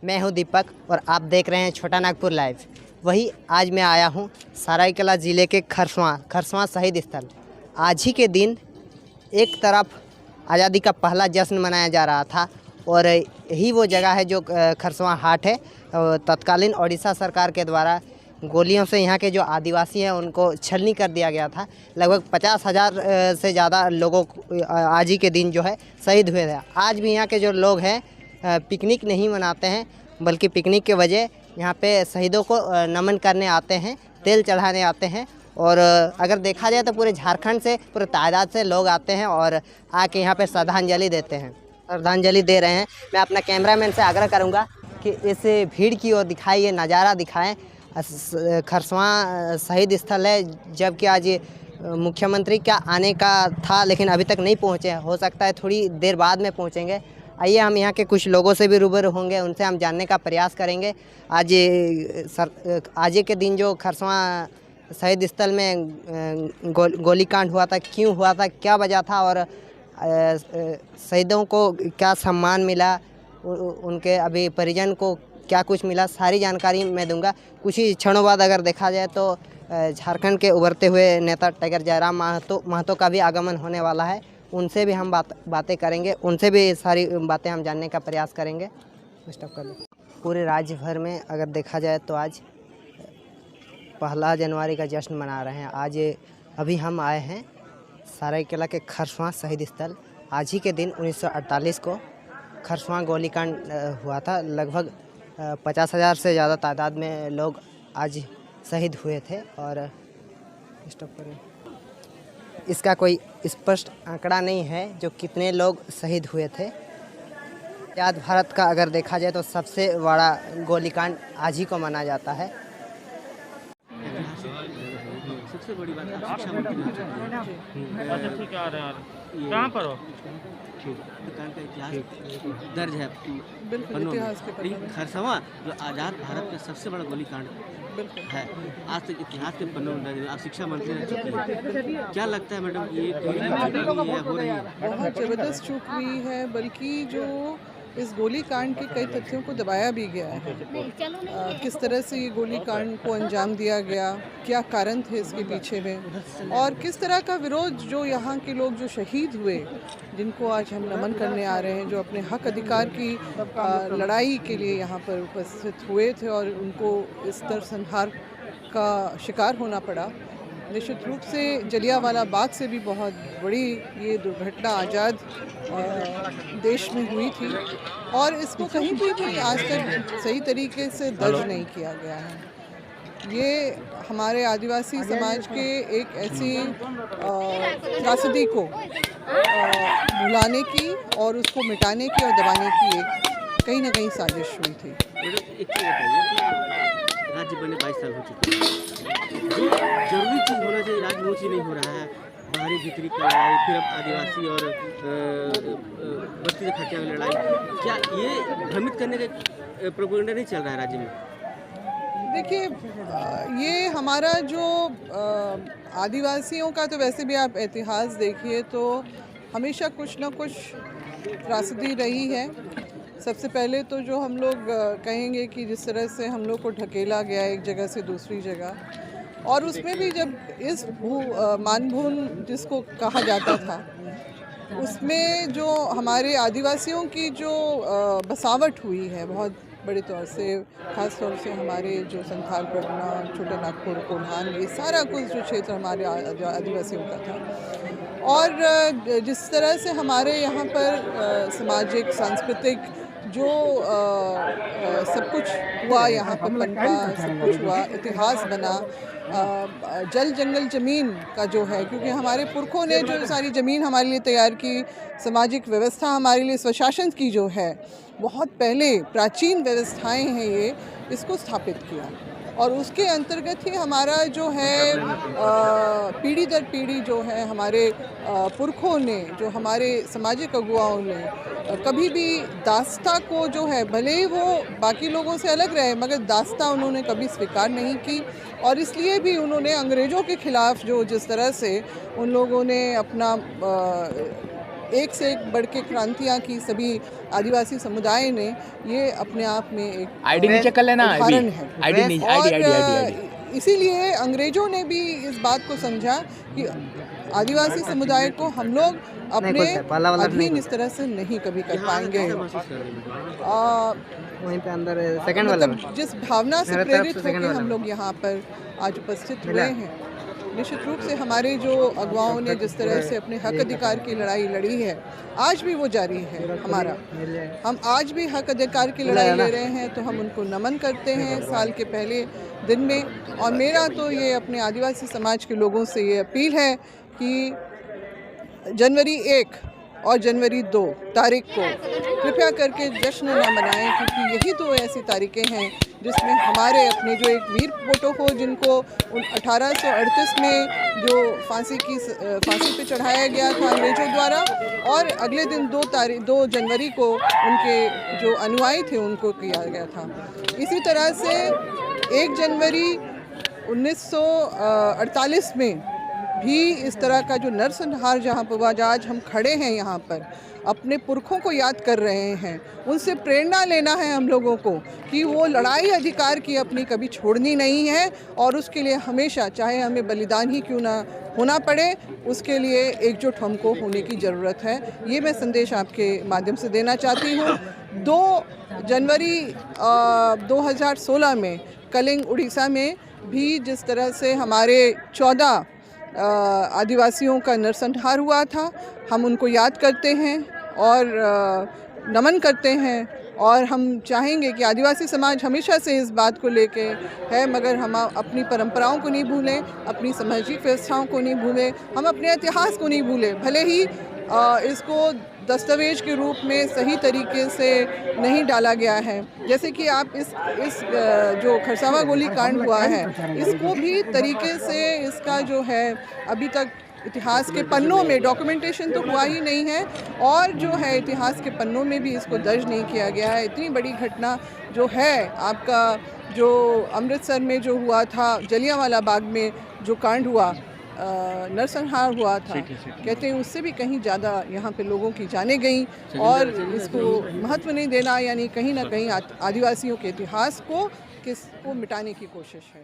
मैं हूं दीपक और आप देख रहे हैं छोटा नागपुर लाइव। वही आज मैं आया हूं सरायकेला ज़िले के खरसवां शहीद स्थल। आज ही के दिन एक तरफ आज़ादी का पहला जश्न मनाया जा रहा था और यही वो जगह है जो खरसवां हाट है। तत्कालीन ओडिशा सरकार के द्वारा गोलियों से यहाँ के जो आदिवासी हैं उनको छलनी कर दिया गया था। लगभग 50,000 से ज़्यादा लोगों आज ही के दिन जो है शहीद हुए थे। आज भी यहाँ के जो लोग हैं पिकनिक नहीं मनाते हैं, बल्कि पिकनिक के वजह यहाँ पे शहीदों को नमन करने आते हैं, तेल चढ़ाने आते हैं। और अगर देखा जाए तो पूरे झारखंड से पूरे तादाद से लोग आते हैं और आके यहाँ पे श्रद्धांजलि देते हैं, श्रद्धांजलि दे रहे हैं। मैं अपना कैमरामैन से आग्रह करूँगा कि इस भीड़ की ओर दिखाइए, नज़ारा दिखाएँ। खरसवां शहीद स्थल है, जबकि आज मुख्यमंत्री क्या आने का था लेकिन अभी तक नहीं पहुँचे। हो सकता है थोड़ी देर बाद में पहुँचेंगे। आइए हम यहाँ के कुछ लोगों से भी रूबरू होंगे, उनसे हम जानने का प्रयास करेंगे। आज के दिन जो खरसवां शहीद स्थल में गोलीकांड हुआ था, क्यों हुआ था, क्या वजह था और शहीदों को क्या सम्मान मिला, उनके अभी परिजन को क्या कुछ मिला, सारी जानकारी मैं दूंगा। कुछ ही क्षणों बाद अगर देखा जाए तो झारखंड के उभरते हुए नेता टाइगर जयराम महतो का भी आगमन होने वाला है। उनसे भी हम बातें करेंगे, उनसे भी सारी बातें हम जानने का प्रयास करेंगे। स्टॉप कर लो। पूरे राज्य भर में अगर देखा जाए तो आज 1 जनवरी का जश्न मना रहे हैं। आज अभी हम आए हैं सरायकेला के खरसवां शहीद स्थल। आज ही के दिन 1948 को खरसवां गोलीकांड हुआ था। लगभग 50,000 से ज़्यादा तादाद में लोग आज शहीद हुए थे। और स्टॉप करें, इसका कोई स्पष्ट आंकड़ा नहीं है जो कितने लोग शहीद हुए थे। आज़ाद भारत का अगर देखा जाए तो सबसे बड़ा गोलीकांड आज ही को माना जाता है। सबसे बड़ी बात शिक्षा मंत्री कहाँ पर हो? दुकान का इतिहास दर्ज है इतिहास के। खरसवां जो आज़ाद भारत का सबसे बड़ा गोलीकांड है, आज तक इतिहास के पन्नों में दर्ज है। आप शिक्षा मंत्री रह चुकी है, क्या लगता है मैडम ये हो रही है? बहुत ज़बरदस्त चूक हुई है, बल्कि जो इस गोलीकांड के कई तथ्यों को दबाया भी गया है। किस तरह से ये गोलीकांड को अंजाम दिया गया, क्या कारण थे इसके पीछे में, और किस तरह का विरोध जो यहाँ के लोग जो शहीद हुए, जिनको आज हम नमन करने आ रहे हैं, जो अपने हक अधिकार की लड़ाई के लिए यहाँ पर उपस्थित हुए थे और उनको इस नरसंहार का शिकार होना पड़ा। निश्चित रूप से जलियांवाला बाग से भी बहुत बड़ी ये दुर्घटना आज़ाद देश में हुई थी और इसको कहीं भी आज तक सही तरीके से दर्ज नहीं किया गया है। ये हमारे आदिवासी समाज के एक ऐसी त्रासदी को भुलाने की और उसको मिटाने की और दबाने की एक कहीं ना कहीं साजिश हुई थी। राज्य बने 22 साल हो चुके हैं, जो जरूरी चीज़ होना चाहिए राज्य वो चीज़ नहीं हो रहा है। बाहरी भीतरी की लड़ाई, फिर अब आदिवासी और बस्ती खटिया में लड़ाई, क्या ये भ्रमित करने का प्रोपेगेंडा नहीं चल रहा है राज्य में? देखिए, ये हमारा जो आदिवासियों का, तो वैसे भी आप इतिहास देखिए तो हमेशा कुछ ना कुछ त्रासदी रही है। सबसे पहले तो जो हम लोग कहेंगे कि जिस तरह से हम लोग को ढकेला गया एक जगह से दूसरी जगह, और उसमें भी जब इस मानभून जिसको कहा जाता था, उसमें जो हमारे आदिवासियों की जो बसावट हुई है बहुत बड़े तौर से, ख़ास तौर से हमारे जो संथाल परगना, छोटा नागपुर, कोल्हान, ये सारा कुछ जो क्षेत्र हमारे आदिवासियों का था, और जिस तरह से हमारे यहाँ पर सामाजिक सांस्कृतिक जो सब कुछ हुआ, यहाँ पर पनपा, सब कुछ हुआ, इतिहास बना, जल जंगल ज़मीन का जो है, क्योंकि हमारे पुरखों ने जो सारी ज़मीन हमारे लिए तैयार की, सामाजिक व्यवस्था हमारे लिए स्वशासन की जो है, बहुत पहले प्राचीन व्यवस्थाएं हैं ये, इसको स्थापित किया। और उसके अंतर्गत ही हमारा जो है पीढ़ी दर पीढ़ी जो है हमारे पुरखों ने, जो हमारे सामाजिक अगुवाओं ने कभी भी दास्ता को जो है, भले ही वो बाकी लोगों से अलग रहे, मगर दास्ता उन्होंने कभी स्वीकार नहीं की। और इसलिए भी उन्होंने अंग्रेज़ों के ख़िलाफ़ जो जिस तरह से उन लोगों ने अपना एक से एक बढ़ के क्रांतियाँ की सभी आदिवासी समुदाय ने, ये अपने आप में एक आईडी नीचे कर लेना, उदाहरण है। आईडी नहीं, आईडी इसीलिए अंग्रेजों ने भी इस बात को समझा कि आदिवासी समुदाय को हम लोग अपने अधीन इस तरह से नहीं कभी कर पाएंगे। वहीं पे अंदर सेकंड वाला मतलब जिस भावना से प्रेरित होकर हम लोग यहाँ पर आज उपस्थित हुए हैं, निश्चित रूप से हमारे जो अगुवाओं ने जिस तरह से अपने हक अधिकार की लड़ाई लड़ी है, आज भी वो जारी है हमारा। हम आज भी हक अधिकार की लड़ाई ले रहे हैं, तो हम उनको नमन करते हैं साल के पहले दिन में। और मेरा तो ये अपने आदिवासी समाज के लोगों से ये अपील है कि जनवरी 1 और जनवरी 2 तारीख को कृपया करके जश्न न मनाएं, क्योंकि यही 2 ऐसी तारीखें हैं जिसमें हमारे अपने जो एक वीर पोटो हो, जिनको 1838 में जो फांसी पे चढ़ाया गया था अंग्रेजों द्वारा, और अगले दिन 2 जनवरी को उनके जो अनुयायी थे उनको किया गया था। इसी तरह से 1 जनवरी 1948 में भी इस तरह का जो नरसंहार जहाँ पर आज हम खड़े हैं यहाँ पर अपने पुरखों को याद कर रहे हैं, उनसे प्रेरणा लेना है हम लोगों को कि वो लड़ाई अधिकार की अपनी कभी छोड़नी नहीं है, और उसके लिए हमेशा चाहे हमें बलिदान ही क्यों ना होना पड़े, उसके लिए एकजुट हमको होने की ज़रूरत है। ये मैं संदेश आपके माध्यम से देना चाहती हूँ। 2 जनवरी 2016 में कलिंग उड़ीसा में भी जिस तरह से हमारे 14 आदिवासियों का नरसंहार हुआ था, हम उनको याद करते हैं और नमन करते हैं, और हम चाहेंगे कि आदिवासी समाज हमेशा से इस बात को लेके है, मगर हम अपनी परंपराओं को नहीं भूलें, अपनी सामाजिक व्यवस्थाओं को नहीं भूलें, हम अपने इतिहास को नहीं भूलें। भले ही इसको दस्तावेज के रूप में सही तरीके से नहीं डाला गया है, जैसे कि आप इस जो खरसावा गोली कांड हुआ है, इसको भी तरीके से इसका जो है अभी तक इतिहास के पन्नों में डॉक्यूमेंटेशन तो हुआ ही नहीं है, और जो है इतिहास के पन्नों में भी इसको दर्ज नहीं किया गया है। इतनी बड़ी घटना जो है आपका जो अमृतसर में जो हुआ था, जलियांवाला बाग में जो कांड हुआ, नरसंहार हुआ था, कहते हैं उससे भी कहीं ज़्यादा यहाँ पे लोगों की जानें गई, और इसको महत्व नहीं देना, यानी कहीं ना कहीं आदिवासियों के इतिहास को मिटाने की कोशिश है।